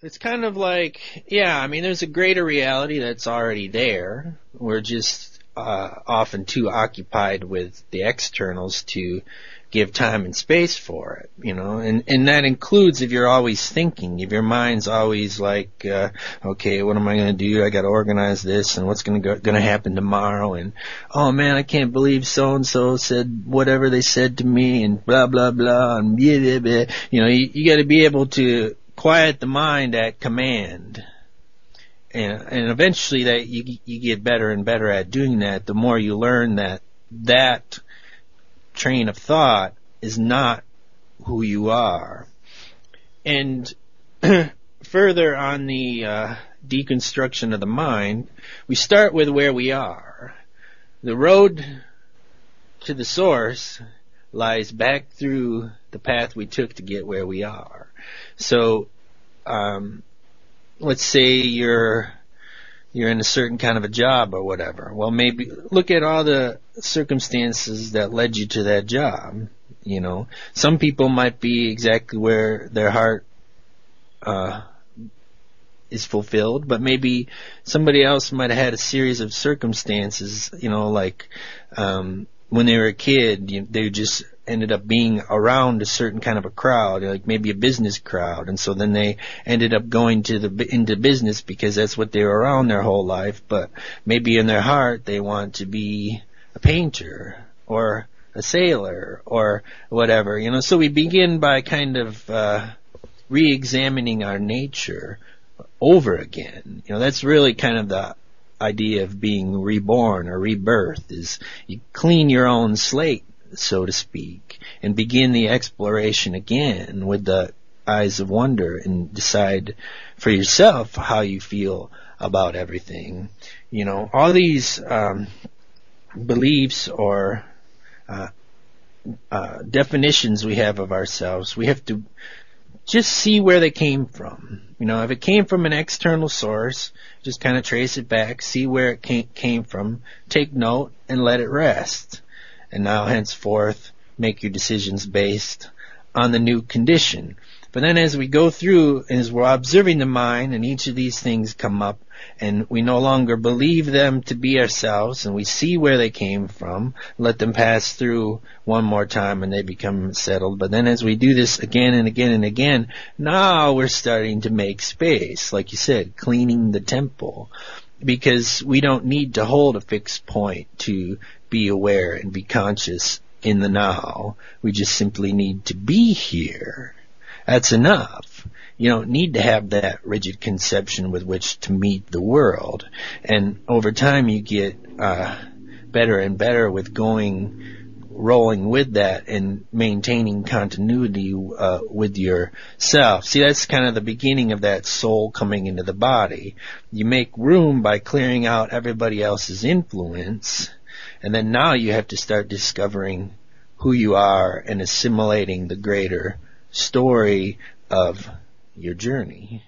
it's kind of like, yeah, I mean, there's a greater reality that's already there. We're just often too occupied with the externals to give time and space for it, and that includes if you're always thinking, if your mind's always like, okay, what am I going to do? I got to organize this, and what's going to happen tomorrow, and oh man, I can't believe so and so said whatever they said to me, and blah blah blah, and blah, blah, blah. You got to be able to quiet the mind at command. And eventually that you get better and better at doing that, the more you learn that train of thought is not who you are. And further on the deconstruction of the mind, we start with where we are. The road to the source lies back through the path we took to get where we are. So, let's say you're in a certain kind of a job or whatever. Well, maybe look at all the circumstances that led you to that job. Some people might be exactly where their heart is fulfilled, but maybe somebody else might have had a series of circumstances, like when they were a kid, they just ended up being around a certain kind of a crowd, like maybe a business crowd, and so then they ended up going into business because that's what they were around their whole life. But maybe in their heart they want to be a painter or a sailor or whatever, So we begin by kind of re-examining our nature over again. That's really kind of the idea of being reborn or rebirth, is you clean your own slate, so to speak, and begin the exploration again with the eyes of wonder and decide for yourself how you feel about everything. All these beliefs or definitions we have of ourselves, we have to just see where they came from. If it came from an external source, just kind of trace it back, see where it came from, take note, and let it rest. And now henceforth make your decisions based on the new condition. But then as we go through, as we're observing the mind, and each of these things come up, and we no longer believe them to be ourselves, and we see where they came from, let them pass through one more time and they become settled. But then as we do this again and again and again, now we're starting to make space, like you said, cleaning the temple. Because we don't need to hold a fixed point to be aware and be conscious in the now. We just simply need to be here. That's enough. You don't need to have that rigid conception with which to meet the world. And over time you get better and better with rolling with that and maintaining continuity with yourself. See, that's kind of the beginning of that soul coming into the body. You make room by clearing out everybody else's influence, and then now you have to start discovering who you are and assimilating the greater story of your journey.